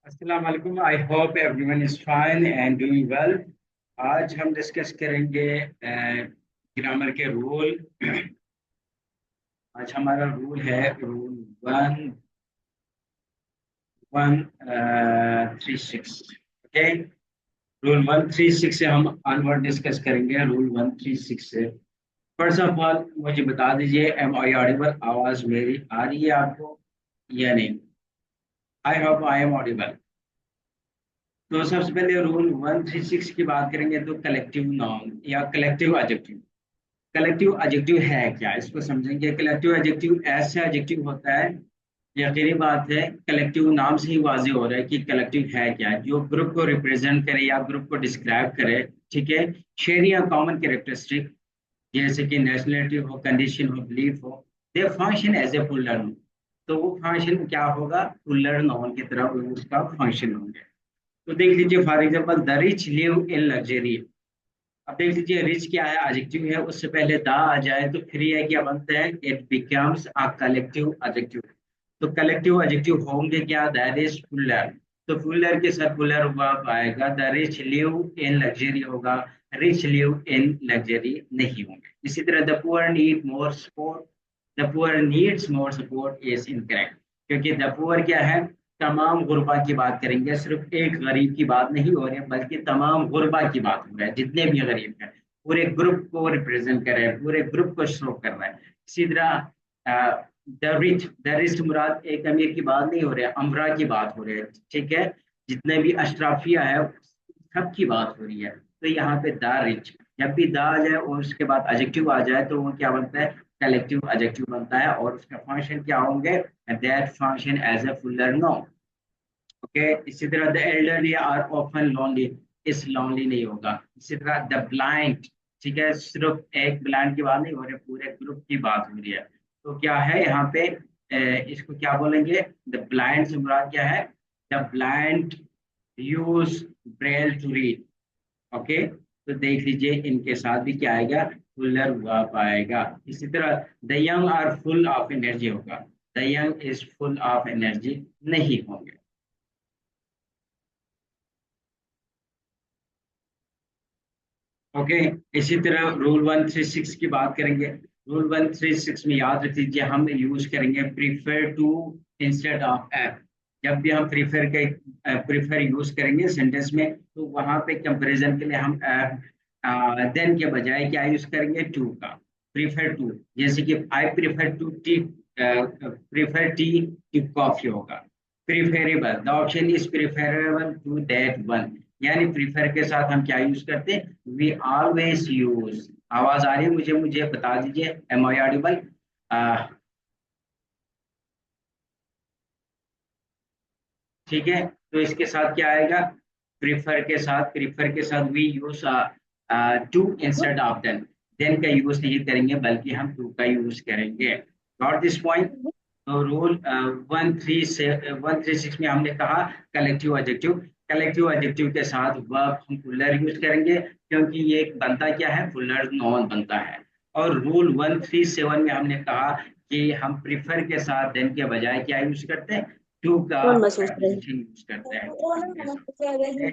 अस्सलाम वालेकुम। I hope everyone is fine and doing well. आज हम डिस्कस करेंगे ग्रामर के रूल। आज हमारा रूल है rule one one three six. Okay, rule 136 से हम ऑनवर्ड डिस्कस करेंगे रूल 136 से। फर्स्ट ऑफ ऑल मुझे बता दीजिए, एम आई ऑडिबल? आवाज मेरी आ रही है आपको या नहीं? I hope I am audible. तो सबसे पहले रूल 136 की बात करेंगे तो कलेक्टिव नाउन या कलेक्टिव एडजेक्टिव। कलेक्टिव एडजेक्टिव है क्या, इसको समझेंगे। कलेक्टिव एडजेक्टिव ऐसा एडजेक्टिव होता है, यकीनी बात है, कलेक्टिव नाम से ही वाजे हो रहा है कि कलेक्टिव है क्या, जो ग्रुप को रिप्रेजेंट करे या ग्रुप को डिस्क्राइब करे। ठीक है, शेयरिंग या कॉमन कैरेक्टरिस्टिक, जैसे कि नेशनलिटी हो, कंडीशन हो, बिलीफ हो, they function as a full noun. तो वो फंक्शन क्या होगा, फुल नाउन की तरह उसका फंक्शन होंगे। तो देख लीजिए, for example the rich live in luxury. अब देख लीजिए, रिच क्या है, एडजेक्टिव है, उससे पहले द आ जाए तो फिर यह क्या बनता है, it becomes a collective adjective. तो कलेक्टिव एडजेक्टिव होंगे क्या, दैट इज फुलर। तो फुलर के साथ फुलर वर्ब आएगा। The rich live in luxury होगा, रिच लिव इन लग्जरी नहीं होंगे। इसी तरह the poor need more support, the poor needs more support is incorrect. क्योंकि द पुअर क्या है, तमाम गुरबा की बात करेंगे, सिर्फ एक गरीब की बात नहीं हो रही है, बल्कि तमाम गुरबा की बात हो रहा है, जितने भी गरीब हैं, पूरे ग्रुप को रिप्रेजेंट कर रहे हैं, पूरे ग्रुप को शो कर रहा है। इसी तरह द रिच मुराद एक अमीर की बात नहीं हो रही है, अमरा की बात हो रही है। ठीक है, जितने भी अशराफिया है सबकी बात हो रही है। तो यहाँ पे द रिच, जब भी द आ जाए और उसके बाद एडजेक्टिव आ जाए तो वो क्या बनता है, कलेक्टिव एडजेक्टिव बनता है। और उसका फंक्शन क्या होंगे, that function as a fuller noun. Okay, इसी तरह the elderly are often lonely, इस लोनली नहीं होगा। इसी तरह द ब्लाइंड, ठीक है, सिर्फ एक ब्लाइंड की बात नहीं हो रही, पूरे ग्रुप की बात हो रही है। तो क्या है यहाँ पे, इसको क्या बोलेंगे, द ब्लाइंड से मुराद क्या है, the blind use braille to read. Okay, तो देख लीजिए इनके साथ भी क्या आएगा, फुलर वर्ब आएगा। इसी तरह the young are full of energy होगा, the young is full of energy नहीं होंगे। ओके, इसी तरह रूल 136 की बात करेंगे। रूल 136 में याद रख लीजिए, हम यूज करेंगे prefer to instead of F. जब भी हम प्रीफर यूज करेंगे सेंटेंस में, तो वहां पे कंपैरिजन के लिए हम देन के बजाय क्या यूज करेंगे, टू का। प्रीफर टू, जैसे कि I prefer to tea, prefer tea to coffee होगा। Preferable, the option is preferable to that one. यानी प्रीफर के साथ हम क्या यूज करते हैं, वी ऑलवेज यूज। आवाज आ रही है मुझे, मुझे बता दीजिए, एम आई ऑडिबल? ठीक है, तो इसके साथ क्या आएगा, प्रीफर के साथ we use to instead of than. Than का यूज नहीं करेंगे, बल्कि हम टू का यूज करेंगे। Got this point? तो रूल 136 में हमने कहा कलेक्टिव एडजेक्टिव। कलेक्टिव एडजेक्टिव के साथ वर्ब हम फुलर यूज करेंगे, क्योंकि ये एक बनता क्या है, फुलर नॉन बनता है। और रूल 137 में हमने कहा कि हम प्रीफर के साथ देन के बजाय क्या यूज करते हैं, टू का कौन महसूस करे। प्रीपोजिशन यूज करते हैं इनके साथ। ठीक है,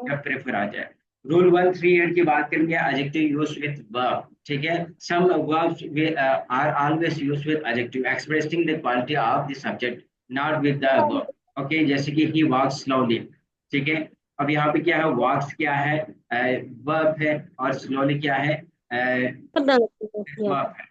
जब प्रेफर आ जाए। रूल 138 की बात करेंगे, एडजेक्टिव यूज विद वर्ब। ठीक है, some verbs are always use with adjective expressing the quality of the subject, not with the verb. Okay, जैसे कि ही वॉक्स स्लोली। ठीक है, अब यहाँ पे क्या है, वॉक्स क्या है, वर्ब है, और स्लोली क्या है, पता नहीं। वर्ब है।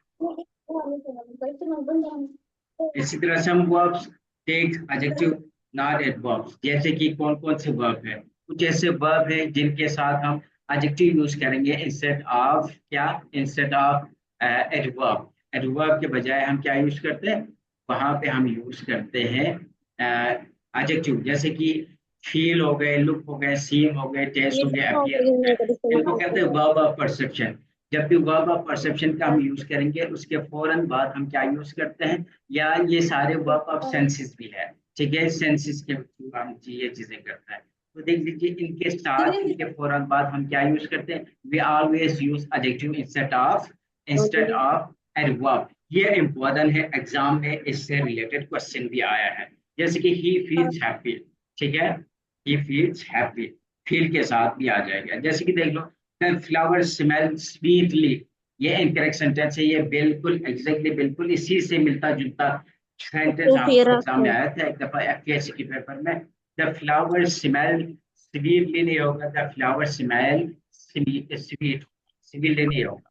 इसी तरह some verbs take adjective not adverbs. जैसे कि कौन कौन से वर्ब है, कुछ ऐसे वर्ब है जिनके साथ हम एडजेक्टिव यूज करेंगे इंस्टेड ऑफ क्या, इंस्टेड ऑफ एडवर्ब। एडवर्ब के बजाय हम क्या यूज करते हैं, वहां पे हम यूज करते हैं एडजेक्टिव। जैसे कि फील हो गए, लुक हो गए, सीम हो गए, टेस्ट ये हो गए, सब अपीयर हो गए। इनको कहते हैं वर्ब ऑफ परसेप्शन। जब भी वर्ब ऑफ परसेप्शन का हम यूज करेंगे, उसके फौरन बाद हम क्या यूज करते हैं, या ये सारे वर्क ऑफ सेंसेस भी है। ठीक है, सेंसेस के थ्रू हम ये चीजें करते हैं। तो देख लीजिए, इनके साथ इनके फौरन बाद हम क्या यूज करते हैं, we always use adjective instead of adverb. ये इंपॉर्टेंट है, एग्जाम में इससे रिलेटेड क्वेश्चन भी आया है। जैसे कि ही फील्स हैप्पी। ठीक है, ही फील्स हैप्पी, फील के साथ भी आ जाएगा। जैसे कि देख लो, द फ्लावर स्मेल स्वीटली, ये इनकरेक्ट सेंटेंस है, ये बिल्कुल एग्जैक्टली बिल्कुल इसी से मिलता जुलता सेंटेंस तो आपके फिर एग्जाम में आया था एक दफा एफपीएससी के पेपर में। द फ्लावर स्मेल स्वीटली नहीं होगा, the flower smell sweet, sweetly नहीं होगा,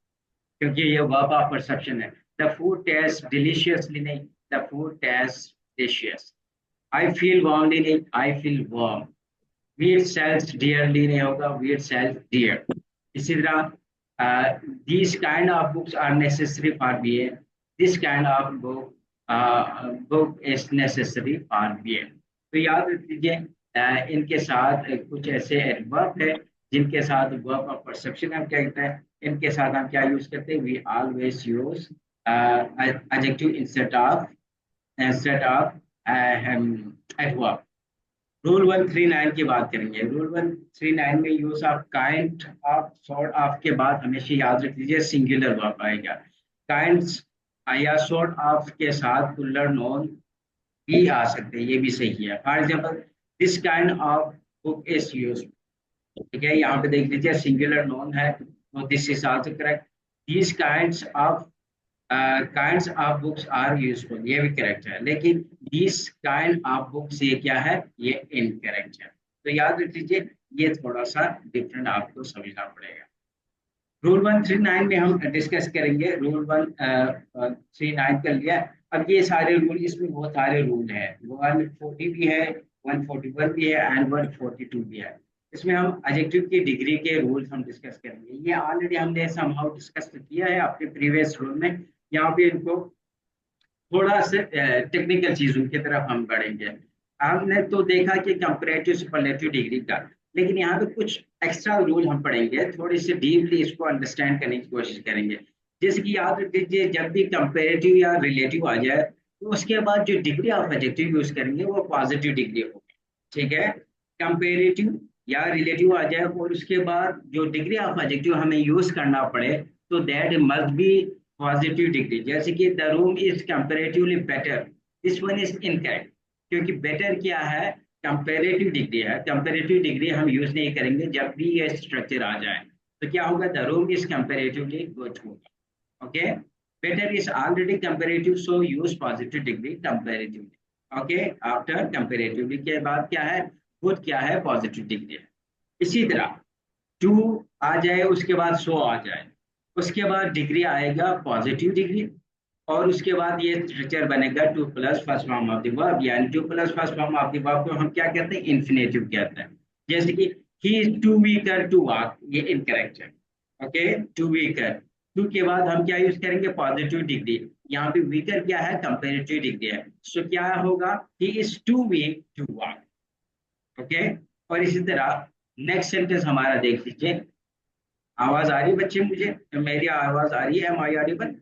क्योंकि ये वर्ब ऑफ परसेप्शन है। द फूड टेस्ट डिलीशियसली नहीं, the food taste delicious. I feel warmly नहीं, I feel warm. We it sells dearly नहीं होगा, वी इट सेल्स डियर। इसी तरह these kind of books are necessary for BA, this kind of book is necessary for BA. तो याद रख लीजिए, इनके साथ कुछ ऐसे एडवर्ब है जिनके साथ वर्ब ऑफ परसेप्शन हम क्या कहते हैं, इनके साथ हम क्या यूज करते हैं, we always use adjective instead of adverb. Rule 139 की बात करेंगे। रूल 139 में use of kind of sort of के बाद हमेशा याद रख लीजिए सिंगुलर वर्ब आएगा। काइंड्स या सॉर्ट ऑफ के साथ प्लूरल नोन भी आ सकते हैं, ये भी सही है। For example, this kind of book is use, ठीक है, यहाँ पे देख लीजिए सिंगुलर नोन है, तो this is also correct. These kinds of books are useful, ये भी करेक्ट है, लेकिन दिस काइंड ऑफ बुक्स ये क्या है, ये इनकरेक्ट है। तो याद रख लीजिए, ये थोड़ा सा डिफरेंट आपको समझना पड़ेगा। रूल 139 में हम डिस्कस करेंगे। रूल 139 कर लिया। अब ये सारे रूल, इसमें बहुत सारे रूल हैं, 140 भी है, 141 भी है एंड 142 भी है। इसमें हम एडजेक्टिव की डिग्री के रूल्स हम डिस्कस करेंगे। ये ऑलरेडी हमने समहाउ डिस्कस किया है अपने प्रीवियस रूल में। यहाँ पे इनको थोड़ा से टेक्निकल चीजों की तरफ हम बढ़ेंगे। हमने तो देखा कि कंपैरेटिव सुपरलेटिव डिग्री का, लेकिन यहाँ पे कुछ एक्स्ट्रा रूल हम पढ़ेंगे, थोड़ी सी डीपली इसको अंडरस्टैंड करने की कोशिश करेंगे। जैसे कि याद रख लीजिए, जब भी कंपैरेटिव या रिलेटिव आ जाए तो उसके बाद जो डिग्री ऑफ एडजेक्टिव यूज करेंगे वो पॉजिटिव डिग्री होगी, ठीक है। कंपैरेटिव या रिलेटिव आ जाए और उसके बाद जो डिग्री ऑफ एडजेक्टिव हमें यूज करना पड़े, तो that must be positive degree. जैसे कि the room is comparatively better, this one is incorrect, क्योंकि बेटर क्या है, कंपेरेटिव डिग्री है। कंपेरेटिव डिग्री हम यूज नहीं करेंगे जब भी ये स्ट्रक्चर आ जाए। तो क्या होगा, the room is comparatively good होगा, okay. Better is already comparative, so use positive degree comparatively, okay. After comparatively के बाद क्या है, गुड क्या है, पॉजिटिव डिग्री है। इसी तरह टू आ जाए, उसके बाद सो आ जाए, उसके बाद डिग्री आएगा पॉजिटिव डिग्री, और उसके बाद ये स्ट्रक्चर बनेगा to plus first form of the verb, यानी to plus first form of the verb को हम क्या कहते हैं, इन्फिनेटिव कहते हैं। जैसे कि he is too weaker to walk, ये इनकरेक्ट है, ओके। टू वीकर, टू के बाद हम क्या यूज करेंगे, पॉजिटिव डिग्री। यहाँ पे वीकर क्या है, कंपेरेटिव डिग्री है, सो क्या होगा, he is too weak to walk, okay. और इसी तरह नेक्स्ट सेंटेंस हमारा देख लीजिए। आवाज आ रही है बच्चे, मुझे मेरी आवाज आ रही है, एम आई ऑडिबल?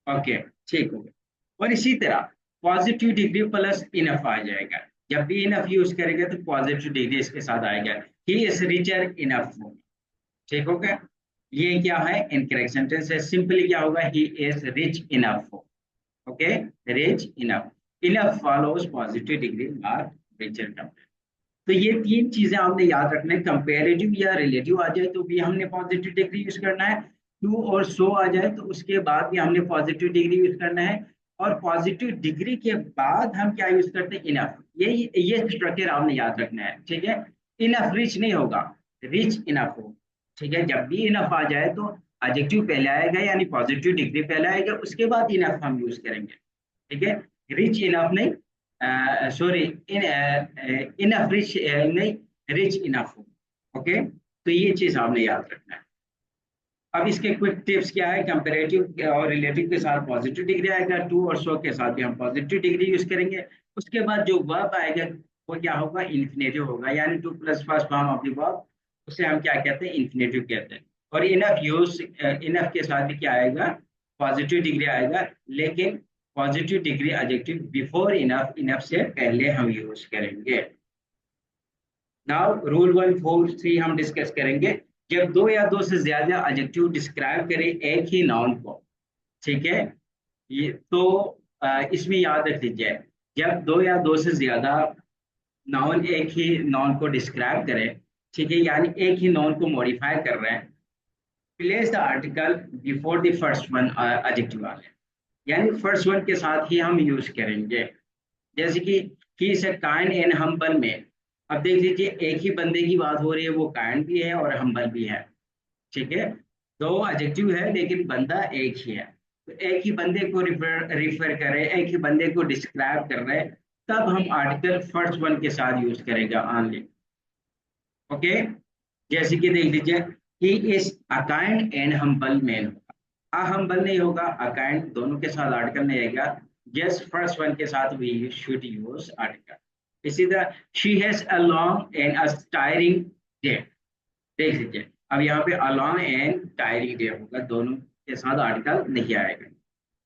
ओके, ठीक हो गया। और इसी तरह पॉजिटिव डिग्री प्लस इनफ आ जाएगा। जब भी इनफ यूज करेंगे तो पॉजिटिव डिग्री इसके साथ आएगा, ही इज रिचर इनफ, ठीक हो गया। ये क्या है, इनकरेक्ट सेंटेंस है। सिंपली क्या होगा, he is rich enough, okay, rich enough. Enough follows positive degree not richer. तो ये तीन चीजें आपने याद रखना है। कंपेरेटिव या रिलेटिव आ जाए तो भी हमने पॉजिटिव डिग्री यूज करना है, टू और सो आ जाए तो उसके बाद भी हमने पॉजिटिव डिग्री यूज करना है, और पॉजिटिव डिग्री के बाद हम क्या यूज करते हैं, इनफ। ये स्ट्रक्चर आपने याद रखना है, ठीक है। इनफ रिच नहीं होगा, रिच इनफ हो, ठीक है। जब भी इनफ आ जाए तो एडजेक्टिव पहले आएगा, यानी पॉजिटिव डिग्री पहले आएगा, उसके बाद इनफ हम यूज करेंगे, ठीक है। रिच इनफ नहीं, सॉरी, इनफ रिच नहीं, रिच इनफ हो, ओके। तो ये चीज आपने याद रखना है। अब इसके क्विक टिप्स क्या है, कंपेरेटिव और रिलेटिव के साथ पॉजिटिव डिग्री आएगा, टू और सो के साथ भी हम पॉजिटिव डिग्री यूज करेंगे। उसके बाद जो वर्ब आएगा वो क्या होगा, इन्फिनेटिव होगा, यानी to plus first form of the verb, उसे हम क्या कहते हैं, इन्फिनेटिव कहते हैं। और इनफ यूज, इनफ के साथ भी क्या आएगा, पॉजिटिव डिग्री आएगा, लेकिन positive degree adjective before enough, enough से पहले हम यूज करेंगे। नाउ रूल 143 हम डिस्कस करेंगे। जब दो या दो से ज्यादा एडजेक्टिव डिस्क्राइब करें एक ही नाउन को, ठीक है, ये तो इसमें याद रख लीजिए, जब दो या दो से ज्यादा नाउन एक ही नाउन को डिस्क्राइब करे, ठीक है, यानी एक ही नाउन को मॉडिफाई कर रहे हैं, place the article before the first one adjective आ गया, यानी फर्स्ट वन के साथ ही हम यूज करेंगे। जैसे कि he is a kind and humble man. अब देख लीजिए एक ही बंदे की बात हो रही है, वो काइंड भी है और हम्बल भी है, ठीक है, दो एडजेक्टिव है लेकिन बंदा एक ही है, तो एक ही बंदे को रिफर रिफर कर रहे हैं, एक ही बंदे को डिस्क्राइब कर रहे हैं, तब हम आर्टिकल फर्स्ट वन के साथ यूज करेंगे ऑनली। ओके, जैसे कि देख लीजिए he is a kind and humble man, a humble नहीं होगा, अ काइंड दोनों के साथ आर्टिकल नहीं आएगा, जस्ट फर्स्ट वन के साथ वी शुड यूज आर्टिकल। इसी तरह she has a long and a tiring day, देख लीजिए अब यहाँ पे अलॉन्ग एंड टायरिंग डे होगा, दोनों के साथ आर्टिकल नहीं आएगा।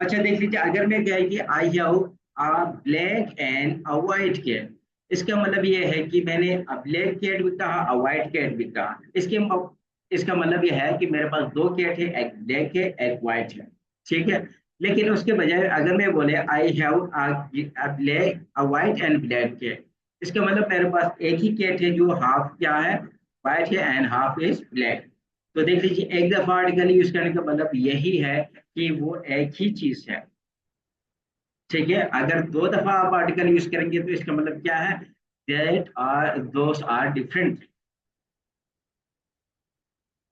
अच्छा देख लीजिए अगर मैं कहे कि I have a black and a white cat, इसका मतलब ये है कि मैंने अ ब्लैक कैट भी कहा, अ वाइट कैट भी कहा, इसका मतलब ये है कि मेरे पास दो कैट है, एक ब्लैक है एक वाइट है, ठीक है। लेकिन उसके बजाय अगर मैं बोले I have a black a white and black cat, इसका मतलब मेरे पास एक ही कैट है जो हाफ क्या है, वाइट है एंड हाफ इज ब्लैक। तो देख लीजिए एक दफा आर्टिकल यूज करने का मतलब यही है कि वो एक ही चीज है, ठीक है। अगर दो दफा आप आर्टिकल यूज करेंगे तो इसका मतलब क्या है, that are those are different.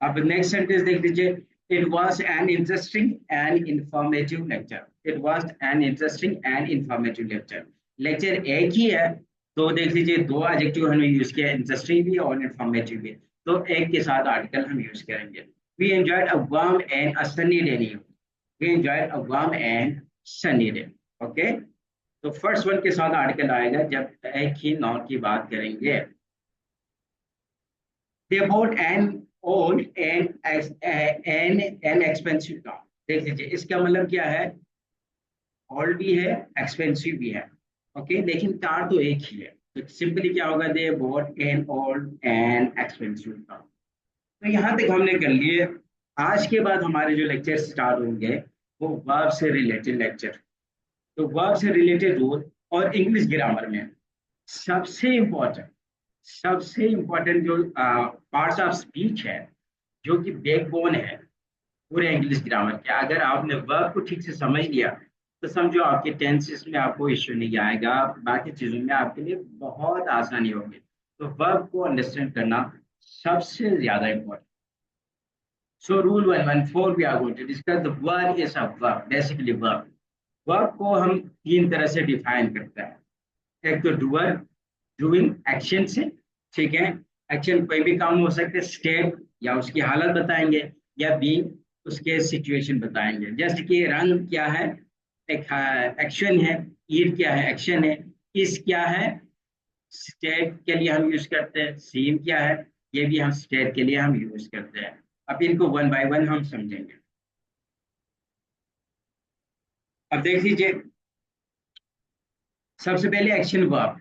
अब नेक्स्ट सेंटेंस देख लीजिए, it was an interesting and informative lecture, it was an interesting and informative lecture, lecture एक ही है, तो देख लीजिए दो एडजेक्टिव हमने यूज किया, इंटरेस्टिंग भी और इंफॉर्मेटिव भी, तो एक के साथ आर्टिकल हम यूज करेंगे। We enjoyed a warm and a sunny day, we enjoyed a warm and sunny day. Okay, तो फर्स्ट वन के साथ आर्टिकल आएगा जब एक ही नाउन की बात करेंगे। They bought an old and an expensive car, देख लीजिए इसका मतलब क्या है, ओल्ड भी है एक्सपेंसिव भी है, ओके, लेकिन कार तो एक ही है, तो सिंपली क्या होगा, they bought an old and expensive car. तो यहाँ तक हमने कर लिए। आज के बाद हमारे जो लेक्चर स्टार्ट होंगे वो वर्ब से रिलेटेड लेक्चर, तो वर्ब से रिलेटेड रूल और इंग्लिश ग्रामर में सबसे इम्पोर्टेंट, सबसे इम्पोर्टेंट जो पार्ट्स ऑफ स्पीच है, जो कि बैकबोन है पूरे इंग्लिश ग्रामर के, अगर आपने वर्ब को ठीक से समझ लिया तो समझो आपके टेंसेस में आपको इश्यू नहीं आएगा, बाकी चीजों में आपके लिए बहुत आसानी होगी। तो वर्ब को अंडरस्टैंड करना सबसे ज्यादा important. So rule 114 we are going to discuss the verb is a verb, basically verb, verb को हम तीन तरह से डिफाइन करते हैं। एक तो डूअर, डूइंग एक्शन से, ठीक है, एक्शन कोई भी काम हो सकता है, स्टेप या उसकी हालत बताएंगे, या बीइंग उसके सिचुएशन बताएंगे। जैसे कि रन क्या है, एक एक्शन है, ईट क्या है एक्शन है, इस क्या है स्टेट के लिए हम यूज करते हैं, सीन क्या है ये भी हम स्टेट के लिए हम यूज करते हैं। अब इनको वन बाय वन हम समझेंगे। अब देख लीजिए सबसे पहले एक्शन वर्ब,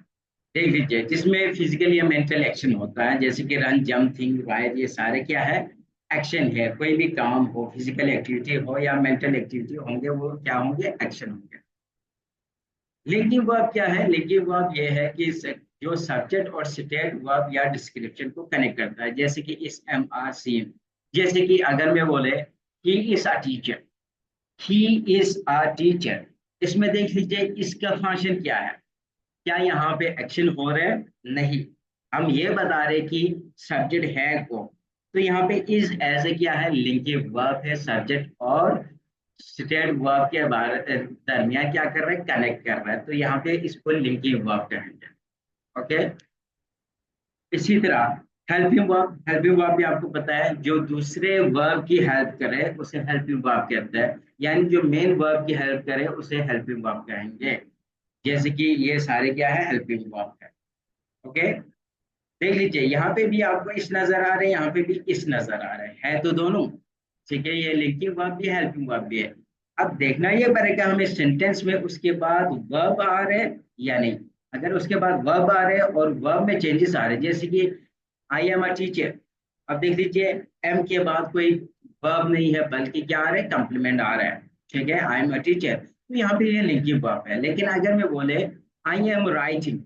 देख लीजिए जिसमें फिजिकल या मेंटल एक्शन होता है, जैसे कि रन जंप थिंक राइट, ये सारे क्या है, एक्शन है। कोई भी काम हो, फिजिकल एक्टिविटी हो या मेंटल एक्टिविटी होंगे, वो क्या होंगे, एक्शन होंगे। लिंकिंग वर्ब क्या है, लिंकिंग वर्ब ये है कि जो सब्जेक्ट और स्टेट वर्ब या डिस्क्रिप्शन को कनेक्ट करता है, जैसे कि इस एम आर सी, जैसे कि अगर मैं बोले he is a teacher, he is a teacher, इसमें देख लीजिए इसका फंक्शन क्या है, क्या यहाँ पे एक्शन हो रहा है, नहीं, हम ये बता रहे कि सब्जेक्ट है को, तो यहाँ पे इज ऐसे क्या है, लिंकिंग वर्ब है, सब्जेक्ट और स्टेट वर्ब के दरमियान क्या कर रहा है, कनेक्ट कर रहा है, तो यहाँ पे इसको लिंकिंग वर्ब कहेंगे। ओके, इसी तरह हेल्पिंग वर्ब, हेल्पिंग वर्ब भी आपको पता है, जो दूसरे वर्ब की हेल्प करे उसे हेल्पिंग वर्ब कहते हैं, यानी जो मेन वर्ब की हेल्प करे उसे हेल्पिंग वर्ब कहेंगे। जैसे कि ये सारे क्या है, हेल्पिंग वर्ब है। ओके, देख लीजिए यहाँ पे भी आपको इस नजर आ रहे हैं, यहाँ पे भी इस नजर आ रहे हैं, है तो दोनों, ठीक है, ये लिंकिंग वर्ब भी है हेल्पिंग वर्ब भी है। अब देखना ये पड़ेगा हमें सेंटेंस में उसके बाद वर्ब आ रहे हैं या नहीं। अगर उसके बाद वर्ब आ रहे हैं और वर्ब में चेंजेस आ रहे हैं, जैसे कि आई एम अ टीचर, अब देख लीजिए एम के बाद कोई वर्ब नहीं है बल्कि क्या आ रहा है, कंप्लीमेंट आ रहा है। ठीक है, आई एम अ टीचर, तो यहाँ पे ये लिंकिंग वर्ब है। लेकिन अगर मैं बोले आई एम राइटिंग,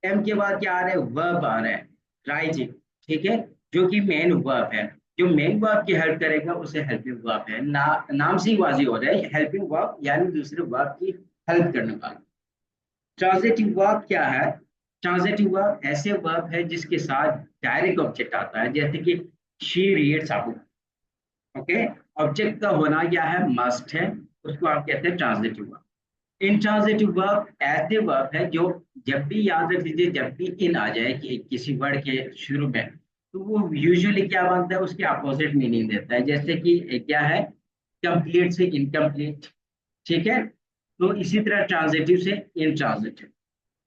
एम के बाद क्या आ रहा है, वर्ब आ रहा है, राइटिंग। ठीक है, जो कि मेन वर्ब है। जो मेन वर्ब की हेल्प करेगा उसे हेल्पिंग वर्ब है। नाम से ही वाजी हो रहा है, हेल्पिंग वर्ब यानी दूसरे वर्ब की हेल्प करने वाला। ट्रांजिटिव वर्ब क्या है? ट्रांजिटिव वर्ब ऐसे वर्ब है जिसके साथ डायरेक्ट ऑब्जेक्ट आता है, जैसे कि she reads a book. Okay, object का होना क्या है, मस्ट है, उसको आप कहते हैं ट्रांजिटिव वर्ब। इंट्रांजिटिव वर्ब ऐसे वर्ब है जो जब भी, याद रख लीजिए, जब भी इन आ जाए कि किसी वर्ड के शुरू में, तो वो यूजुअली क्या बनता है, उसके अपोजिट मीनिंग देता है। जैसे कि क्या है, कंप्लीट से इनकम्प्लीट। ठीक है, तो इसी तरह ट्रांजिटिव से इंट्रांजिटिव,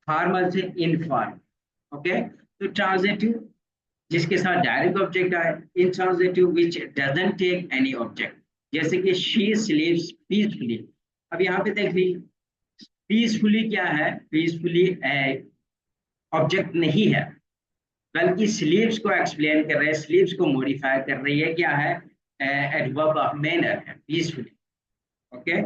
फॉर्मल से इनफॉर्म। ओके, तो ट्रांजिटिव जिसके साथ डायरेक्ट ऑब्जेक्ट आए, intransitive which doesn't take any object, जैसे कि शी स्लीप्स पीसफुली। अब यहाँ पे देख लीजिए, पीसफुली क्या है, पीसफुली ऑब्जेक्ट नहीं है, बल्कि स्लीप्स को एक्सप्लेन कर रहे हैं, स्लीप्स को मॉडिफाई कर रही है, क्या है, एडवर्ब ऑफ मैनर है पीसफुली। ओके,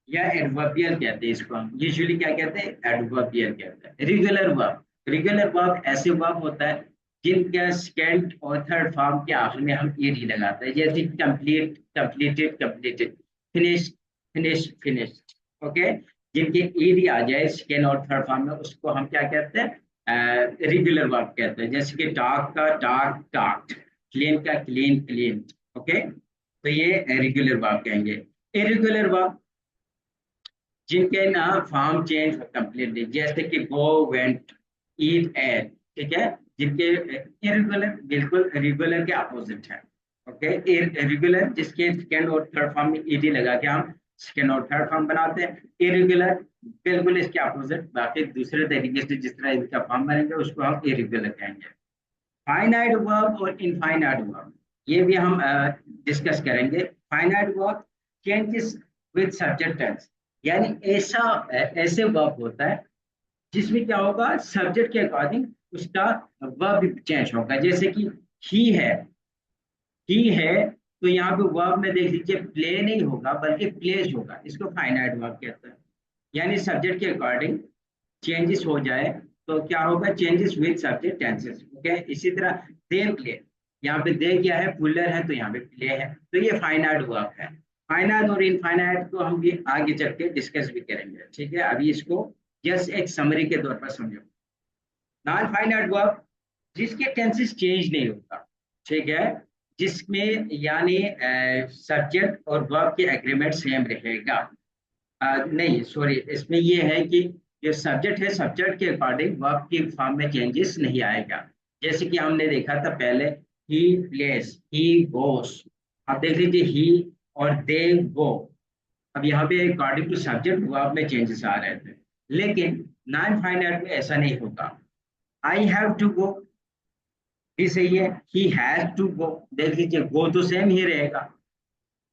या एडवर्बियल कहते हैं इसको, हम यूजुअली क्या कहते हैं, एडवर्बियल कहते हैं। रेगुलर वर्ब, रेगुलर वर्ब ऐसे वर्ब होता है जिनका सेकंड और थर्ड फॉर्म के आखिर में हम ईडी लगाते हैं, जैसे complete, completed, completed, finish, finish, finished. Okay, जिनके ईडी आ जाए सेकंड और थर्ड फॉर्म में, उसको हम क्या कहते हैं, रेगुलर वर्ब कहते हैं। जैसे कि डार्क का डार्क, डार्क, क्लीन का क्लीन, क्लीन। ओके, तो ये रेगुलर वर्ब कहेंगे। इरेगुलर वर्ब जिनके ना फॉर्म चेंज कंप्लीटली, जैसे कि गो, वेंट, ईट, एट। ठीक है, जिनके इरेगुलर बिल्कुल रेगुलर के अपोजिट है। ओके, इरेगुलर जिसके सेकेंड और थर्ड फॉर्म में ईडी लगा के हम सेकेंड और थर्ड फॉर्म बनाते हैं। इरेगुलर बिल्कुल इसके अपोजिट, बाकी दूसरे तरीके से जिस तरह इनका फॉर्म बनेंगे उसको हम इरेगुलर कहेंगे। फाइनाइट वर्ब और इनफाइनाइट वर्ब, ये भी हम डिस्कस करेंगे। Finite verb changes with subject tense, यानी ऐसे वर्ब होता है जिसमें क्या होगा, सब्जेक्ट के अकॉर्डिंग उसका वर्ब चेंज होगा। जैसे कि ही है, ही है, तो यहाँ पे वर्ब में देख लीजिए प्ले नहीं होगा बल्कि प्लेस होगा, इसको फाइनाइट वर्ब कहते हैं। यानी सब्जेक्ट के अकॉर्डिंग चेंजेस हो जाए तो क्या होगा, changes with subject tenses. Okay, इसी तरह दे प्ले, यहाँ पे दे क्या है, पुलर है, तो यहाँ पे प्ले है, तो ये फाइनाइट वर्ब है। फाइनाइट और इनफाइनाइट को हम भी आगे चल के डिस्कस भी करेंगे। ठीक है, अभी इसको जस्ट एक समरी के तौर पर समझो। नॉन फाइनाइट वर्ब जिसके टेंसेस चेंज नहीं होता। ठीक है, जिसमें यानी सब्जेक्ट और वर्ब के एग्रीमेंट सेम रहेगा। नहीं सॉरी, इसमें ये है कि जो सब्जेक्ट है, सब्जेक्ट के अकॉर्डिंग वर्ब की फॉर्म में चेंजेस नहीं आएगा। जैसे कि हमने देखा था पहले, ही प्लेस, ही गोस। आप देख लीजिए ही और दे गो, अब यहाँ पे अकॉर्डिंग टू सब्जेक्ट वर्ब में चेंजेस आ रहे थे। लेकिन नॉन फाइनाइट में ऐसा नहीं होता। आई हैव टू गो भी सही है, ही हैज टू गो, देख लीजिए गो तो सेम ही रहेगा।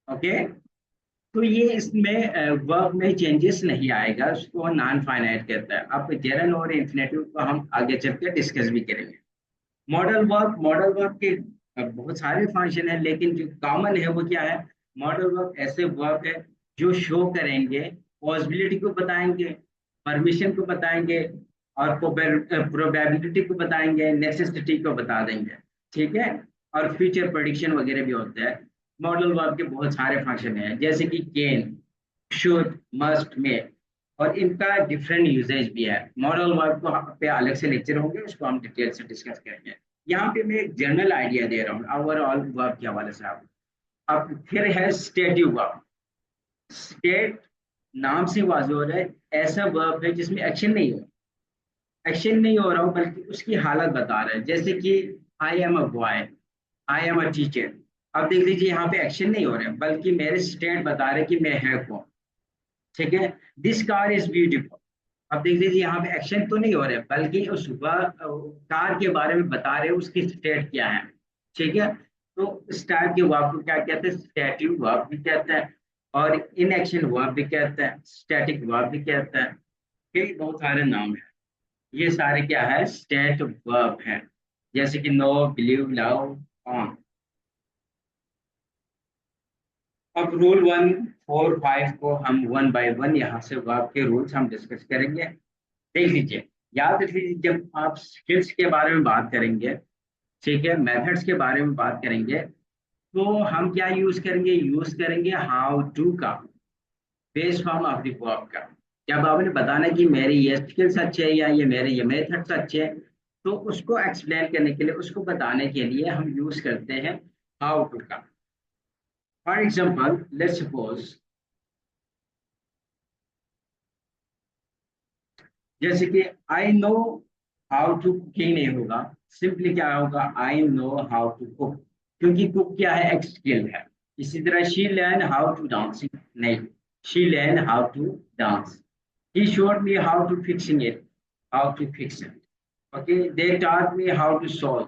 ओके, तो ये इसमें वर्ब में चेंजेस नहीं आएगा, उसको नॉन फाइनाइट कहता है। अब जेरन और इन्फिनेटिव को हम आगे चल के डिस्कस भी करेंगे। मॉडल वर्ब, मॉडल वर्ब के बहुत सारे फंक्शन है, लेकिन जो कॉमन है वो क्या है, मॉडल वर्ब ऐसे वर्ब है जो शो करेंगे, पॉसिबिलिटी को बताएंगे, परमिशन को बताएंगे, और प्रोबेबिलिटी को बताएंगे, नेसेसिटी को बता देंगे। ठीक है, और फ्यूचर प्रेडिक्शन वगैरह भी होता है। मॉडल वर्ब के बहुत सारे फंक्शन हैं, जैसे कि कैन, शुड, मस्ट, मे, और इनका डिफरेंट यूजेज भी है। मॉडल वर्ब को पे अलग से लेक्चर होंगे, उसको हम डिटेल से डिस्कस करेंगे। यहाँ पे मैं एक जनरल आइडिया दे रहा हूँ ओवरऑल वर्ब के हवाले से। आप अब फिर है स्टेटिव वर्ब। स्टेट नाम से वाज़ हो रहा है, ऐसा वर्ब है जिसमें एक्शन नहीं हो, एक्शन नहीं हो रहा हो बल्कि उसकी हालत बता रहा है। जैसे कि I am a boy, I am a teacher. अब देख लीजिए यहाँ पे एक्शन नहीं हो रहा है बल्कि मेरे स्टेट बता रहे कि मैं है कौन। ठीक है, दिस कार इज ब्यूटीफुल। अब देख लीजिए यहाँ पे एक्शन तो नहीं हो रहे बल्कि उस कार के बारे में बता रहे उसकी स्टेट क्या है। ठीक है, तो इस टाइप के वर्ब को क्या कहते हैं, स्टैटिक वर्ब भी कहते हैं, और इन एक्शन वर्ब भी कहते हैं, स्टैटिक वर्ब भी कहते हैं। ठीक, बहुत सारे नाम हैं। ये सारे क्या है, स्टेट वर्ब है। जैसे कि नो, बिलीव, लव, ऑन। अब रूल 145 को हम वन बाय वन यहाँ से वर्ब के रूल्स हम डिस्कस करेंगे। देख लीजिए, याद रख लीजिए, जब आप स्किल्स के बारे में बात करेंगे, ठीक है, मेथड्स के बारे में बात करेंगे, तो हम क्या यूज करेंगे हाउ टू का, base form of the verb का। जब आपने बताना कि मेरे ये स्किल्स अच्छे हैं या ये मेरे ये मेथड्स अच्छे हैं, तो उसको एक्सप्लेन करने के लिए, उसको बताने के लिए हम यूज करते हैं हाउ टू का। फॉर एग्जाम्पल लेट्स सपोज, जैसे कि I know how to cooking नहीं होगा, सिंपली क्या होगा, I know how to cook, क्योंकि कुक क्या है, एक स्किल है। इसी तरह she learn how to dancing, नहीं, she learn how to dance. He showed me how to fixing it, how to fix it. Okay, they taught me how to solve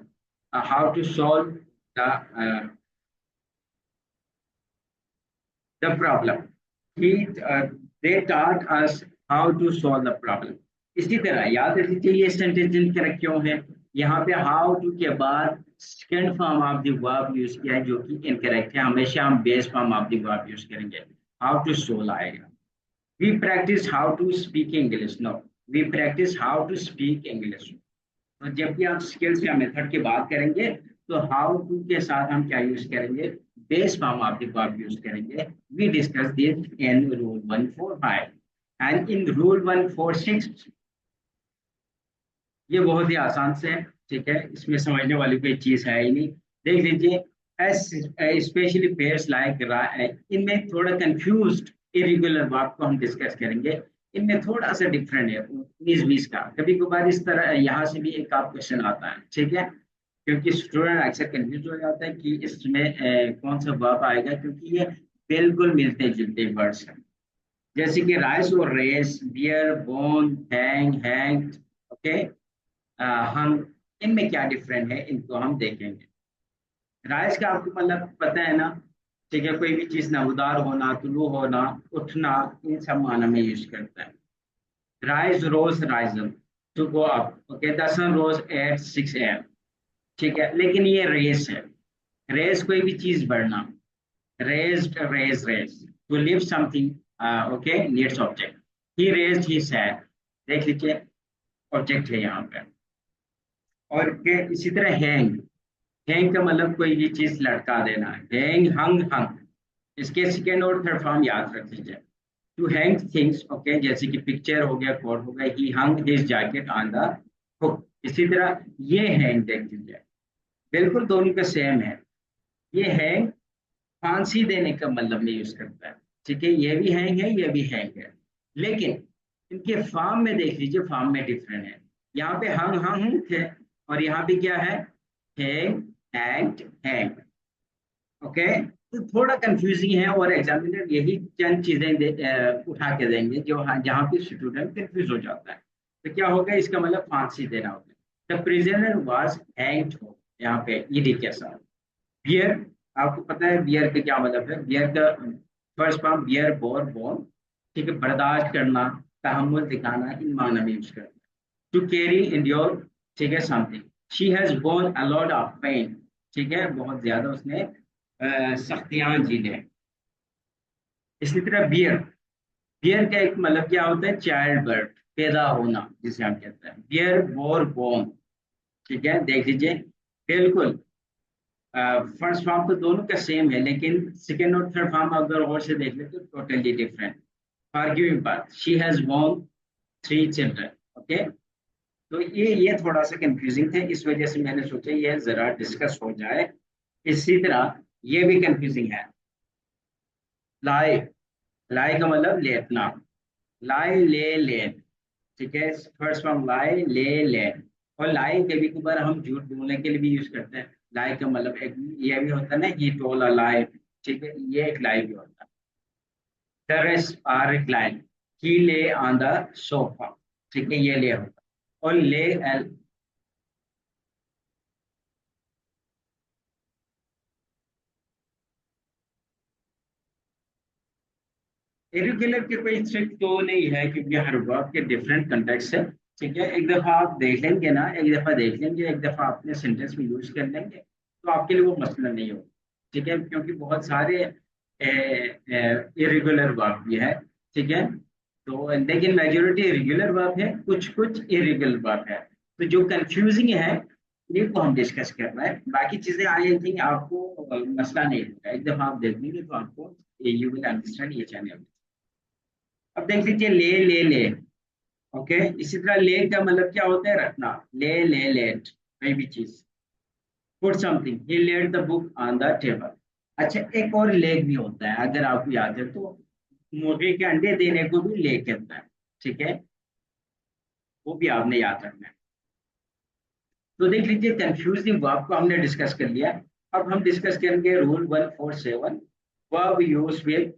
the problem. He, they taught us how to solve the problem. इसी तरह याद रख लीजिए, ये sentence incorrect क्यों है, यहाँ पे हाउ टू के बाद second form of the verb use किया है, जो कि इनकरेक्ट है। हमेशा हम base form of the verb use करेंगे, हाउ टू सोल आएगा। We practice how to speak English, no, we practice how to speak English. तो जब भी आप स्किल्स या मेथड की बात करेंगे, तो हाउ टू के साथ हम क्या यूज करेंगे, base form of the verb use करेंगे। We discuss this in rule 145 and in rule 146। ये बहुत ही आसान से है, ठीक है, इसमें समझने वाली कोई चीज है ही नहीं। देख लीजिए, एस स्पेशली पेयर्स लाइक, इनमें थोड़ा कंफ्यूज्ड इरेगुलर वर्ब को हम डिस्कस करेंगे। इनमें थोड़ा सा डिफरेंट है 19-20 का, कभी कभार इस तरह यहाँ से भी एक आप क्वेश्चन आता है, ठीक है, क्योंकि स्टूडेंट अक्सर कंफ्यूज हो जाता है कि इसमें कौन सा वर्ब आएगा, क्योंकि ये बिल्कुल मिलते जुलते वर्ड्स हैं। जैसे कि राइस और raise, bear, borne, hang, okay, हम इनमें क्या डिफरेंट है, इनको हम देखेंगे। राइज का आपको मतलब पता है ना, ठीक है, कोई भी चीज ना उदार होना, तुलू होना, उठना, इन सब माना में यूज करता है। Rise rose risen, to go up, okay, the sun rose at 6 AM, ठीक है, लेकिन ये रेस है। रेस कोई भी चीज बढ़ना, रेज टू लिव something, okay, needs object. He raised he said, देख लीजिए, ऑब्जेक्ट है यहाँ पे। और के इसी तरह हैंग का मतलब कोई भी चीज लटका देना, हैंग, हंग। इसके सेकेंड और थर्ड फॉर्म याद रख लीजिए। टू हैंग थिंग्स, ओके, जैसे कि पिक्चर हो गया, कोट हो गया, he hung his jacket on the hook. इसी तरह ये हैंग देख लीजिए, बिल्कुल दोनों का सेम है। ये हैंग फांसी देने का मतलब में यूज करता है, ठीक है, ये भी हैंग है, ये भी हैंग है, लेकिन इनके फॉर्म में देख लीजिए, फॉर्म में डिफरेंट है। यहाँ पे हंग थे, और यहाँ पे क्या है, हैंग एंड हैंग, ओके। तो थोड़ा कंफ्यूजिंग है, और एग्जामिनर यही चंद चीजें उठा के देंगे जो जहाँ पे स्टूडेंट कंफ्यूज हो जाता है। तो क्या होगा, इसका मतलब फांसी देना होगा। द प्रिजनर वाज हैंग्ड हो, यहाँ पे ईडी के साथ। बियर, आपको पता है बियर का क्या मतलब है, बियर का first form bear, bore, borne, ठीक है, बर्दाश्त करना, तहम्मुल दिखाना, इन माना में यूज करना। टू कैरी, इंड्योर, ठीक है, something. She has borne a lot of pain, ठीक है, बहुत ज्यादा उसने सख्तियां झेले हैं। इसी तरह बियर, बियर का एक मतलब क्या होता है, चाइल्ड बर्थ, पैदा होना, जिसे हम कहते हैं। बियर, बोर, बोन, ठीक है, देख लीजिए, बिल्कुल फर्स्ट फॉर्म तो दोनों का सेम है, लेकिन सेकेंड और थर्ड फॉर्म अगर और से देख ले तो totally different. Arguing part, she has borne 3 children, okay. तो ये थोड़ा सा कंफ्यूजिंग थे, इस वजह से मैंने सोचा ये जरा डिस्कस हो जाए। इसी तरह ये भी कंफ्यूजिंग है, लाई, लाई का मतलब लेटना, लाई, ले, ठीक है, फर्स्ट फ्रॉम लाई, ले। और लाई कभी कभार हम झूठ बोलने के लिए भी यूज करते हैं। लाई का मतलब एक ये भी होता है ना, ही टोल अ लाई, ठीक है, ये एक लाई भी होता है। द रेस्ट आर रिक्लाइन, ही ले ऑन द सोफा, ठीक है, ये ले होता है। और ले इरेगुलर के कोई स्ट्रिक्ट तो नहीं है, क्योंकि हर वर्ब के डिफरेंट कंटेक्स्ट है, ठीक है। एक दफा आप देख लेंगे ना, एक दफा देख लेंगे, एक दफा अपने सेंटेंस में यूज कर लेंगे, तो आपके लिए वो मसला नहीं होगा, ठीक है, क्योंकि बहुत सारे इरेगुलर वर्ब भी है, ठीक है। तो लेकिन मेजोरिटी रेगुलर वर्ब है, कुछ कुछ इरेगुलर वर्ब है। तो जो कंफ्यूजिंग है ये को हम डिस्कस कर रहे हैं। बाकी चीजें आई थिंक आपको मसला नहीं होगा, एक दफा आप देख लीजिए तो आपको यू विल अंडरस्टैंड ये चैनल। अब देख लीजिए ले, ओके। इसी तरह ले का मतलब क्या होता है, रखना। ले लेट, कोई भी चीज। Put something, he let the book on the table. अच्छा, एक और लेग भी होता है, अगर आपको याद है तो मुर्गे के अंडे देने को भी लेग कहता है, ठीक है। वो भी आपने याद रखना है। तो देख लीजिए कंफ्यूजिंग वर्ब को हमने डिस्कस कर लिया। अब हम डिस्कस करेंगे रूल 147, वर्ब यूज विद।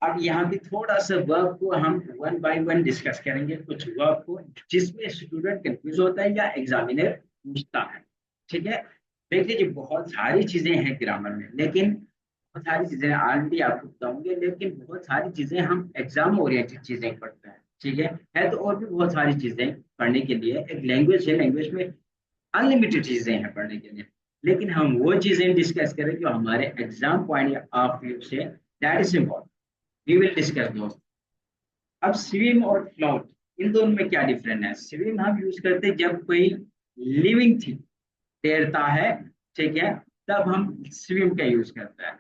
अब यहाँ पे थोड़ा सा वर्ब को हम वन बाय वन डिस्कस करेंगे, कुछ वर्ब को जिसमें स्टूडेंट कंफ्यूज होता है या एग्जामिनर पूछता है, ठीक है। देख लीजिए बहुत सारी चीजें हैं ग्रामर में, लेकिन बहुत सारी चीजें ऑलरेडी आपको बताऊंगे, लेकिन बहुत सारी चीजें हम एग्जाम ओरिएंटेड चीजें पढ़ते हैं, ठीक है तो और भी बहुत सारी चीजें पढ़ने के लिए। एक लैंग्वेज है, लैंग्वेज में अनलिमिटेड चीजें हैं पढ़ने के लिए, लेकिन हम वो चीजें डिस्कस करें जो हमारे एग्जाम पॉइंट ऑफ व्यू से that is important, we will discuss दोस्त। अब स्विम और फ्लोट, इन दोनों में क्या डिफरेंस है। स्विम हम यूज करते हैं जब कोई लिविंग थिंग तैरता है, ठीक है, तब हम स्विम का यूज करते हैं।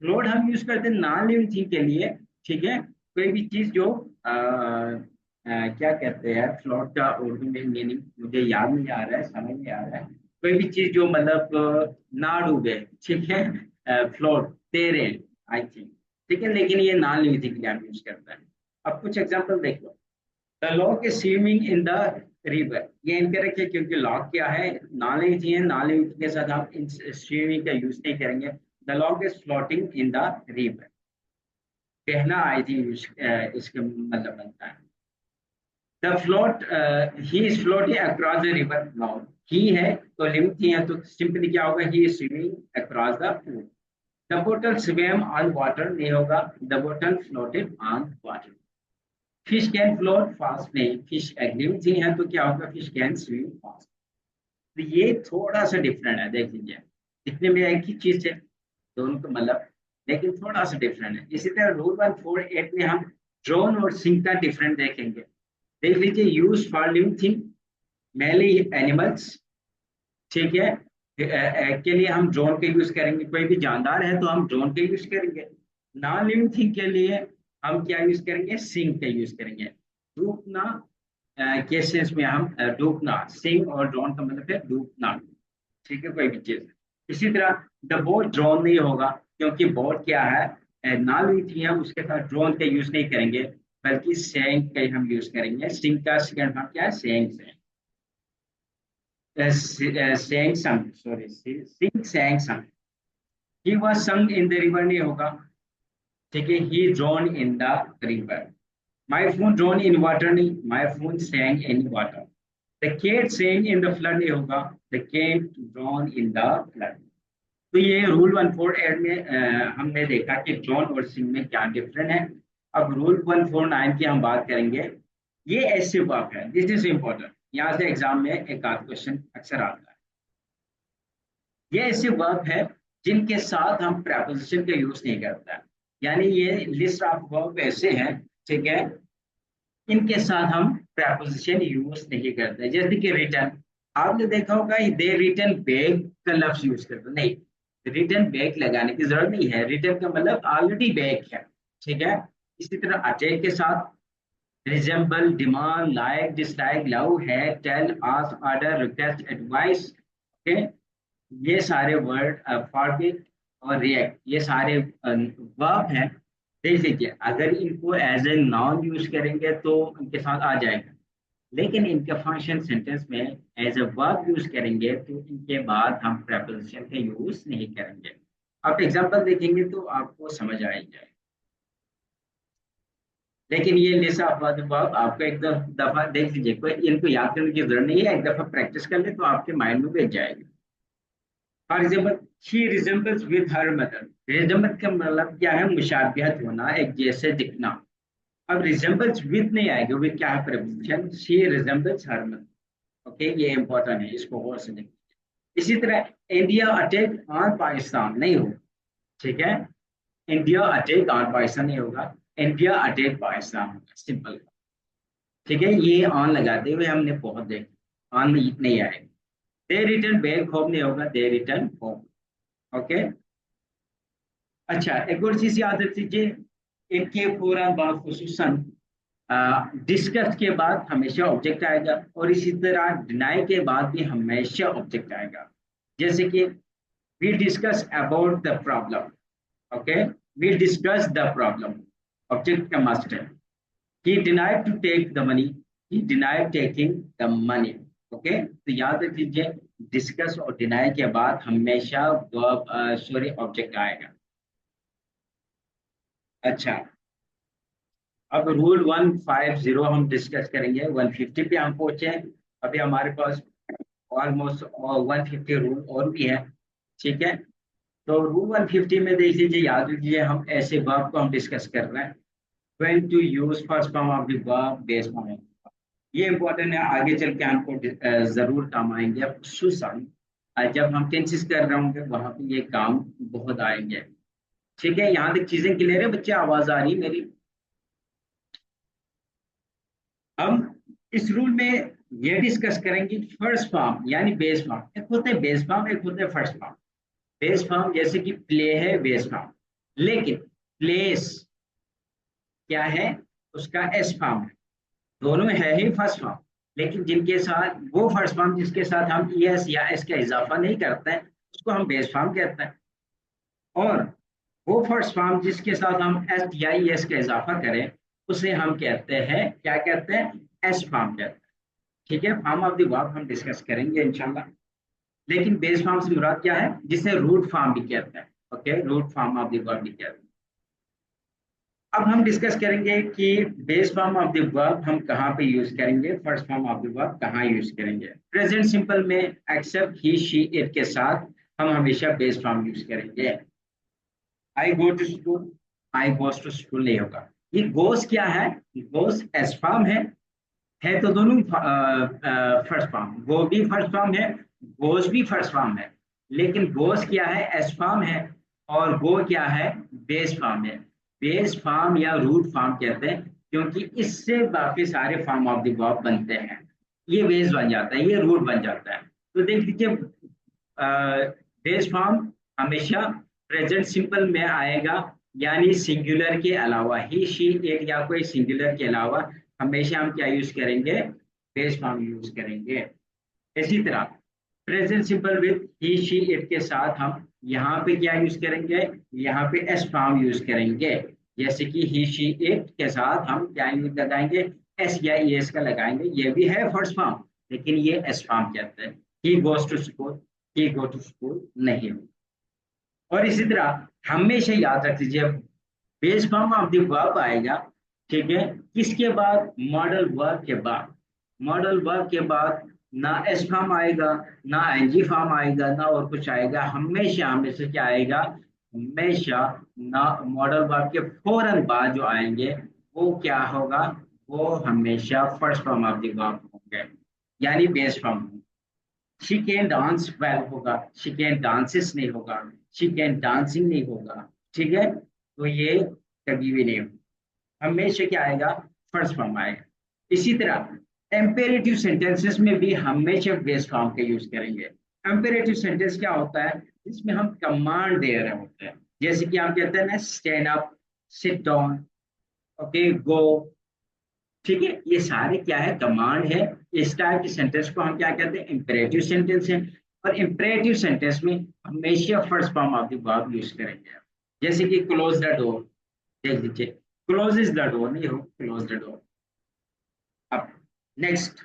फ्लोट हम यूज करते हैं नॉन लिविंग थिंग के लिए, ठीक है। कोई भी चीज जो क्या कहते हैं फ्लोट का उर्दू में मीनिंग मुझे याद नहीं आ रहा है, समझ नहीं आ रहा है। कोई भी चीज जो मतलब ना डूबे, ठीक है, फ्लोट तैरे, आई थिंक, ठीक है, लेकिन ये नॉन लिविंग थिंग के लिए हम यूज करते हैं। अब कुछ एग्जांपल देख लो। The log is swimming in the river, ये इनकरेक्ट है क्योंकि लॉक क्या है, नॉन लिविंग थिंग है, नॉन लिविंग थिंग के साथ हम इन स्विमिंग का यूज नहीं करेंगे। The log is floating in the river, कहना आई थी इसके मतलब बनता है। The float, he is floating across the river. Now he है तो लिविंग थिंग है, तो सिंपली क्या होगा, he is swimming across the pool. The bottle swim on water नहीं होगा, the bottle floated on water. Fish can float fast नहीं, fish एक लिविंग थिंग है तो क्या होगा, फिश कैन स्विम फास्ट। तो ये थोड़ा सा डिफरेंट है, देख लीजिए। दिखने में एक ही चीज है दोनों को मतलब, लेकिन थोड़ा सा डिफरेंट है। इसी तरह रूल 148 में हम ड्रोन और सिंक का डिफरेंट देखेंगे। देख लीजिए, use for living thing mainly animals, ठीक है। के लिए हम ड्रोन का यूज करेंगे, कोई भी जानदार है तो हम ड्रोन का यूज करेंगे। नॉन लिविंग थिंग के लिए हम क्या यूज करेंगे, सिंक का यूज करेंगे। डूबना केसेस में हम डूबना, सिंक और ड्रोन का मतलब है डूबना, ठीक है, कोई भी चीज। इसी तरह द बोट ड्रोन नहीं होगा, क्योंकि बोट क्या है, नॉन लिविंग थिंग है, उसके साथ ड्रोन का यूज नहीं करेंगे, बल्कि सेंक का ही हम यूज करेंगे। सिंक का सेकंड फॉर्म क्या है, सेंक से। sang sung, sorry, sing sang sung। He was sung in the river नहीं होगा, ठीक है, he drowned in the river। My phone drowned in water नहीं, my phone sang in water। The cat sang in the flood नहीं होगा, the cat drowned in the flood। तो ये rule 148 में हमने देखा कि ड्रोन और सिंग में क्या डिफरेंट है। अब रूल 149 की हम बात करेंगे। ये ऐसे वर्ब है, दिस इज इंपॉर्टेंट, यहाँ से एग्जाम में एक आध क्वेश्चन अक्सर आता है। ये ऐसे वर्ब है जिनके साथ हम प्रेपोजिशन का यूज नहीं करते हैं, यानी ये लिस्ट ऑफ वर्ब ऐसे हैं, ठीक है, इनके साथ हम प्रेपोजिशन यूज नहीं करते। जैसे कि रिटर्न, आपने देखा होगा दे रिटर्न बैग का लफ्ज यूज करते नहीं, रिटर्न बैग लगाने की जरूरत नहीं है, रिटर्न का मतलब ऑलरेडी बैग है, ठीक है। इसी तरह अटैक के साथ resemble, demand, like, dislike, love, hate, tell, ask, order, request, advice, okay, ये सारे वर्ड फॉरबिड और रिएक्ट, ये सारे वर्ब हैं। देख लीजिए, अगर इनको एज ए नाउन यूज करेंगे तो इनके साथ आ जाएगा, लेकिन इनके फंक्शन सेंटेंस में एज ए वर्ब यूज करेंगे तो इनके बाद हम प्रेपोजिशन का यूज नहीं करेंगे। आप एग्जांपल देखेंगे तो आपको समझ आएगा, लेकिन ये लिस्ट ऑफ वर्ब आपको एक दफा देख लीजिए, कोई इनको याद करने की जरूरत नहीं है, एक दफा प्रैक्टिस कर ले तो आपके माइंड में बैठ जाएगी। For example, she resembles with her mother. Resemble का मतलब क्या है, मुशाबिहत होना, एक जैसे दिखना। अब रिजेंबल्स विद नहीं आएगा, विद क्या है, preposition, she resembles her mother, okay, ये इंपॉर्टेंट है, इसको गौर से देखिए। इसी तरह इंडिया अटैक ऑन पाकिस्तान नहीं हो, ठीक है, इंडिया अटैक ऑन पाकिस्तान नहीं होगा, इंडिया अटैक पाकिस्तान होगा, सिंपल। ठीक है, ये ऑन लगाते हुए हमने बहुत देखा, ऑन नहीं आएगा। दे रिटर्न बैक होम नहीं होगा, दे रिटर्न होम। ओके। अच्छा, एक और चीज याद रख लीजिए, इनके फौरन बाद खुसूसन डिस्कस के बाद हमेशा ऑब्जेक्ट आएगा, और इसी तरह डिनाई के बाद भी हमेशा ऑब्जेक्ट आएगा। जैसे कि we discuss about the problem. Okay, we discuss the problem, object का मस्ट है। He denied to take the money, he denied taking the money. Okay, तो याद रख लीजिए, डिस्कस और डिनाई के बाद हमेशा वर्ब सॉरी ऑब्जेक्ट आएगा। अच्छा, अब रूल 150 हम डिस्कस करेंगे, 150 पे हम पहुंचे हैं। अभी हमारे पास ऑलमोस्ट 150 रूल और भी है। ठीक है, तो रूल 150 में देख लीजिए, याद रखिए, हम ऐसे वर्ब को हम डिस्कस कर रहे हैं। When to use first form of the verb base form. ये इंपॉर्टेंट है, आगे चल के हमको जरूर काम आएंगे, खुसूसन जब हम टेंसेस कर रहे होंगे वहां पे ये काम बहुत आएंगे। ठीक है, यहाँ तक चीजें क्लियर है बच्चे? आवाज आ रही है मेरी? हम इस रूल में ये डिस्कस करेंगे फर्स्ट फॉर्म यानी बेस फॉर्म। एक होता है बेस फॉर्म, एक होता है फर्स्ट फॉर्म। बेस फॉर्म जैसे कि प्ले है बेस फॉर्म, लेकिन प्लेस क्या है, उसका एस फॉर्म है। दोनों है ही फर्स्ट फॉर्म, लेकिन जिनके साथ वो फर्स्ट फॉर्म जिसके साथ हम एस या एस का इजाफा नहीं करते हैं उसको हम बेस फॉर्म कहते हैं। और वो फर्स्ट फॉर्म जिसके साथ हम एस या एस का इजाफा करें उसे हम कहते हैं, क्या कहते हैं, एस फॉर्म कहते हैं। ठीक है, फॉर्म ऑफ द वर्ब हम डिस्कस करेंगे इंशाल्लाह। लेकिन बेस फॉर्म से मुराद क्या है, जिसे रूट फॉर्म भी कहते हैं। Okay, root form of the verb भी कहते हैं। अब हम डिस्कस करेंगे कि base form of the verb हम कहाँ पे यूज करेंगे, first form of the verb कहाँ यूज करेंगे। प्रेजेंट सिंपल में एक्सेप्ट ही शी इट के साथ हम हमेशा बेस फॉर्म यूज करेंगे। I go to school, I goes to school नहीं होगा। ये गोस क्या है, गोस एस फॉर्म है तो दोनों फर्स्ट फॉर्म, गो भी फर्स्ट फॉर्म है, गोस भी फर्स्ट फॉर्म है। लेकिन गोस क्या है, एस फॉर्म है, और गो क्या है, बेस फॉर्म है। बेस फॉर्म या रूट फॉर्म कहते हैं, क्योंकि इससे बाकी सारे फॉर्म ऑफ द वर्ब बनते हैं। ये बेस बन जाता है, ये रूट बन जाता है। तो देख लीजिए, बेस फॉर्म हमेशा प्रेजेंट सिंपल में आएगा, यानी सिंगुलर के अलावा, ही शी इट या कोई सिंगुलर के अलावा हमेशा हम क्या यूज करेंगे, बेस फॉर्म यूज करेंगे। इसी तरह present simple with he she it के साथ हम यहाँ पे क्या यूज करेंगे, यहाँ पे एस फॉर्म यूज करेंगे। जैसे कि ही शी इट के साथ हम क्या यूज लगाएंगे, एस या एस का लगाएंगे। ये भी है फर्स्ट फॉर्म, लेकिन ये एस फॉर्म कहते हैं। He goes to school, he go to school नहीं हो। और इसी तरह हमेशा याद रख लीजिए, base form of the verb आएगा, ठीक है, किसके बाद, मॉडल वर्ब के बाद। मॉडल वर्ब के बाद ना एस फॉर्म आएगा, ना एनजी फॉर्म आएगा, ना और कुछ आएगा। हमेशा हमेशा क्या आएगा, हमेशा ना मॉडल वर्ब के फौरन बाद जो आएंगे वो क्या होगा, वो हमेशा first form of the verb होंगे, यानी base form. She can dance well होगा, शी कैन डांसेस नहीं होगा, शी कैन डांसिंग नहीं होगा। ठीक है, तो ये कभी भी नहीं होगा, हमेशा क्या आएगा, फर्स्ट फॉर्म आएगा। इसी तरह एम्पेरेटिव सेंटेंसेस में भी हमेशा बेस फॉर्म का यूज करेंगे। एम्पेरेटिव सेंटेंस क्या होता है, इसमें हम कमांड दे रहे होते हैं। जैसे कि हम कहते हैं ना, stand up, sit down, okay, go. ठीक है, ये सारे क्या है, कमांड है। इस टाइप के सेंटेंस को हम क्या कहते हैं, इंपरेटिव सेंटेंस है। और इंपरेटिव सेंटेंस में हमेशा first form of the verb use करेंगे। जैसे कि क्लोज द डोर, देख लीजिए, क्लोज इज द डोर नहीं हो, क्लोज द डोर। अब नेक्स्ट,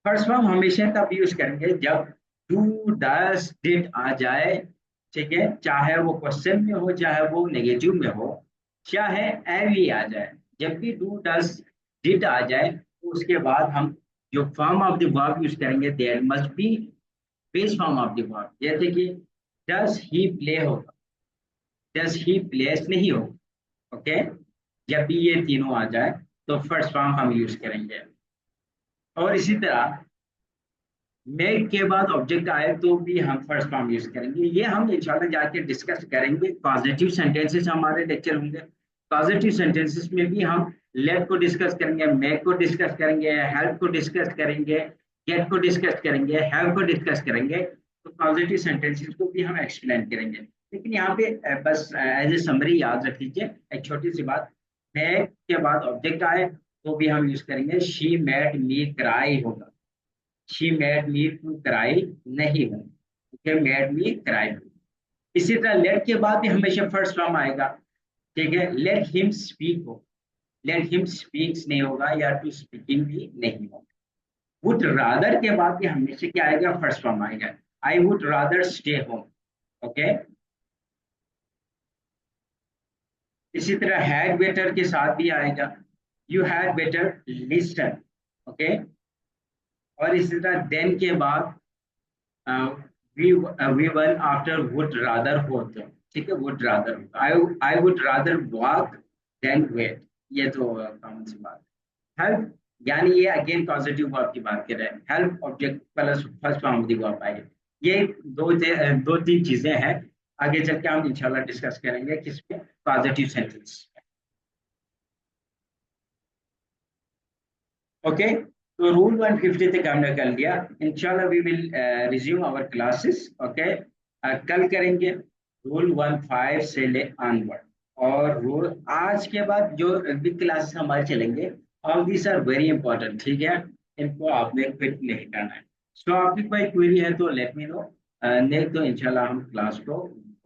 फर्स्ट फॉर्म हमेशा तब यूज करेंगे जब डू डस डिड आ जाए। ठीक है, चाहे वो क्वेश्चन में हो, चाहे वो नेगेटिव में हो, चाहे एवी आ जाए। जब भी डू डस डिड आ जाए तो उसके बाद हम जो form of the verb use करेंगे, there must be base form of the verb. जैसे कि डस ही प्ले होगा, डस ही प्लेस नहीं हो। ओके, जब भी ये तीनों आ जाए तो फर्स्ट फॉर्म हम यूज करेंगे। और इसी तरह मेक के बाद ऑब्जेक्ट आए तो भी हम फर्स्ट फॉर्म यूज करेंगे। ये हम इंशाल्लाह जाके डिस्कस करेंगे। पॉजिटिव सेंटेंसेस हमारे लेक्चर होंगे। पॉजिटिव सेंटेंसेस में भी हम लेट को डिस्कस करेंगे, मेक को डिस्कस करेंगे, हेल्प को डिस्कस करेंगे, गेट को डिस्कस करेंगे, हैव को डिस्कस करेंगे। तो पॉजिटिव सेंटेंसेस को भी हम एक्सप्लेन करेंगे। लेकिन यहाँ पे बस एज ए समरी याद रख लीजिए एक छोटी सी बात। मेक के बाद ऑब्जेक्ट आए तो भी हम यूज करेंगे शी मेड मी क्राई होगा। She made me to cry नहीं हो, ओके, मेड मी क्राई। इसी तरह लेट के बाद भी हमेशा फर्स्ट फॉर्म आएगा। ठीक है, लेट हिम स्पीक हो, लेट हिम स्पीक्स नहीं होगा, या टू स्पीकिंग भी नहीं होगा। वुड रादर के बाद भी हमेशा क्या आएगा, फर्स्ट फॉर्म आएगा। I would rather stay home, okay. इसी तरह हैड बेटर के साथ भी आएगा, you had better listen, okay. और इसी तरह देन के बाद we one after would rather होता, ठीक है, would rather, I would rather walk than wait. ये तो कॉमन सी बात है। हेल्प, यानी ये अगेन पॉजिटिव वर्ब की बात कर रहे हैं। Help object plus first form of the verb आएगा। ये दो तीन चीजें हैं, आगे चल के हम इंशाल्लाह डिस्कस करेंगे किस पे, पॉजिटिव सेंटेंस। ओके, तो रूल 150 तक हमने कर लिया। इंशाल्लाह we will resume our classes, okay. कल करेंगे रूल 15 से ले ऑनवर्ड। और रूल आज के बाद जो भी क्लासेस हमारे चलेंगे, all these are very important, ठीक है। इनको आपने क्विट नहीं करना है। सो आपकी कोई क्वेरी है तो लेट मी नो, नहीं तो इंशाल्लाह हम क्लास को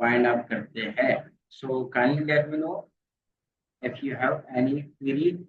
वाइंड अप करते हैं। So kindly let me know if you have any query